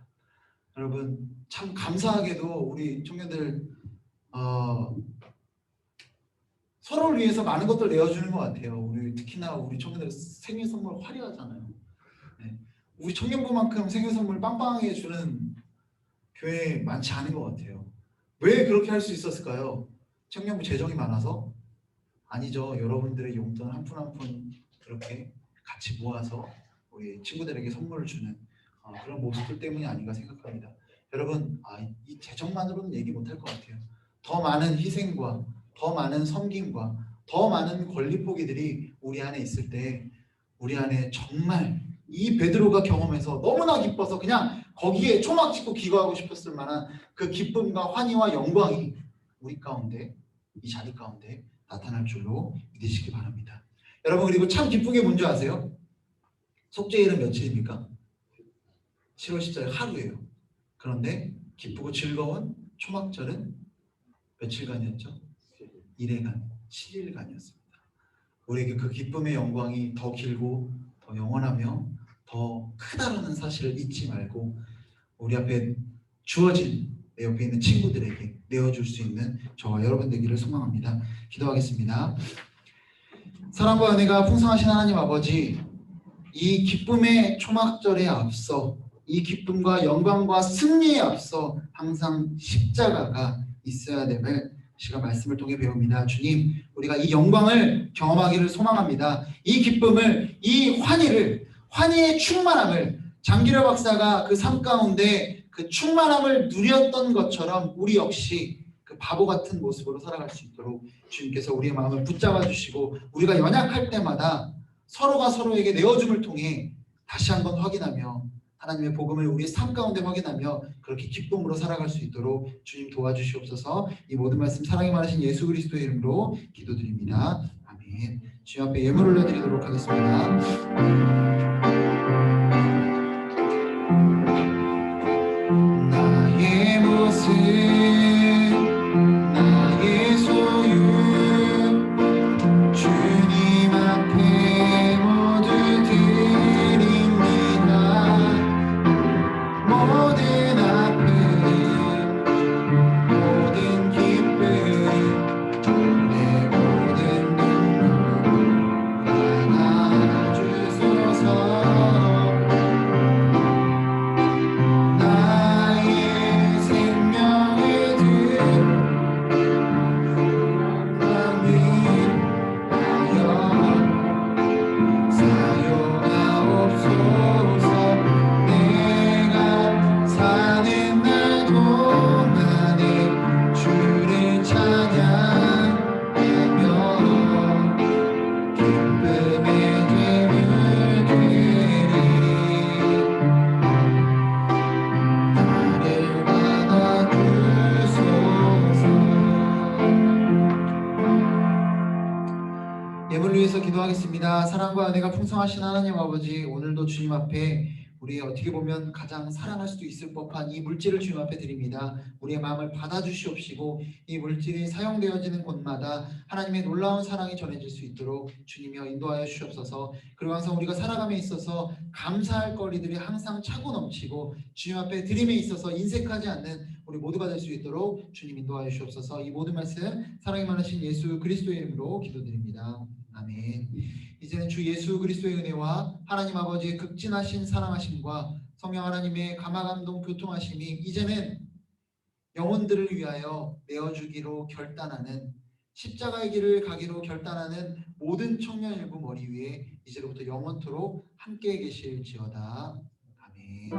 여러분, 참 감사하게도 우리 청년들 서로를 위해서 많은 것들 내어주는 것 같아요. 우리 특히나 우리 청년들 생일 선물 화려하잖아요. 네. 우리 청년부만큼 생일 선물 빵빵하게 주는 교회 많지 않은 것 같아요. 왜 그렇게 할 수 있었을까요? 청년부 재정이 많아서? 아니죠. 여러분들의 용돈 한 푼 한 푼 그렇게 같이 모아서 우리 친구들에게 선물을 주는 그런 모습들 때문이 아닌가 생각합니다. 여러분, 이 재정만으로는 얘기 못할 것 같아요. 더 많은 희생과 더 많은 섬김과 더 많은 권리 포기들이 우리 안에 있을 때 우리 안에 정말 이 베드로가 경험해서 너무나 기뻐서 그냥 거기에 초막 짓고 기거하고 싶었을 만한 그 기쁨과 환희와 영광이 우리 가운데, 이 자리 가운데 나타날 줄로 믿으시기 바랍니다. 여러분, 그리고 참 기쁜 게 뭔지 아세요? 속죄일은 며칠입니까? 7월 10일 하루예요. 그런데 기쁘고 즐거운 초막절은 며칠간이었죠? 1회간, 7일간이었습니다. 우리에게 그 기쁨의 영광이 더 길고 더 영원하며 더 크다라는 사실을 잊지 말고 우리 앞에 주어진 내 옆에 있는 친구들에게 내어줄 수 있는 저와 여러분 되기를 소망합니다. 기도하겠습니다. 사랑과 은혜가 풍성하신 하나님 아버지, 이 기쁨의 초막절에 앞서, 이 기쁨과 영광과 승리에 앞서 항상 십자가가 있어야 됨을 시간 말씀을 통해 배웁니다. 주님, 우리가 이 영광을 경험하기를 소망합니다. 이 기쁨을, 이 환희를, 환희의 충만함을, 장기려 박사가 그 삶 가운데 그 충만함을 누렸던 것처럼 우리 역시 그 바보 같은 모습으로 살아갈 수 있도록 주님께서 우리의 마음을 붙잡아 주시고, 우리가 연약할 때마다 서로가 서로에게 내어줌을 통해 다시 한번 확인하며 하나님의 복음을 우리의 삶 가운데 확인하며 그렇게 기쁨으로 살아갈 수 있도록 주님 도와주시옵소서. 이 모든 말씀 사랑이 많으신 예수 그리스도의 이름으로 기도드립니다. 아멘. 주님 앞에 예물 올려드리도록 하겠습니다. 나의 모습, 나의 소유, 주님 앞에 모두 드립니다. 모든 아픔, 모든 기쁨, 내 모든 눈물 안아주소서. 예물을 위해서 기도하겠습니다. 사랑과 은혜가 풍성하신 하나님 아버지, 오늘도 주님 앞에 우리의 어떻게 보면 가장 사랑할 수도 있을 법한 이 물질을 주님 앞에 드립니다. 우리의 마음을 받아주시옵시고 이 물질이 사용되어지는 곳마다 하나님의 놀라운 사랑이 전해질 수 있도록 주님이여 인도하여 주시옵소서. 그리고 항상 우리가 살아감에 있어서 감사할 거리들이 항상 차고 넘치고 주님 앞에 드림에 있어서 인색하지 않는 우리 모두가 될 수 있도록 주님 인도하여 주시옵소서. 이 모든 말씀 사랑이 많으신 예수 그리스도의 이름으로 기도드립니다. 아멘. 이제는 주 예수 그리스도의 은혜와 하나님 아버지의 극진하신 사랑하심과 성령 하나님의 감화감동 교통하심이 이제는 영혼들을 위하여 내어주기로 결단하는 십자가의 길을 가기로 결단하는 모든 청년일구 머리 위에 이제로부터 영원토록 함께 계실지어다. 아멘.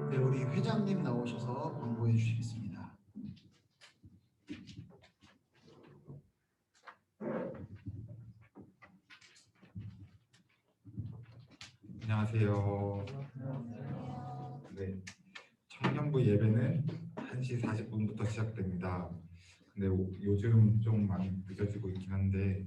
네, 우리 회장님 나오셔서 공부해 주시겠습니다. 안녕하세요. 네, 청년부 예배는 1시 40분부터 시작됩니다. 근데 요즘 좀 많이 늦어지고 있긴 한데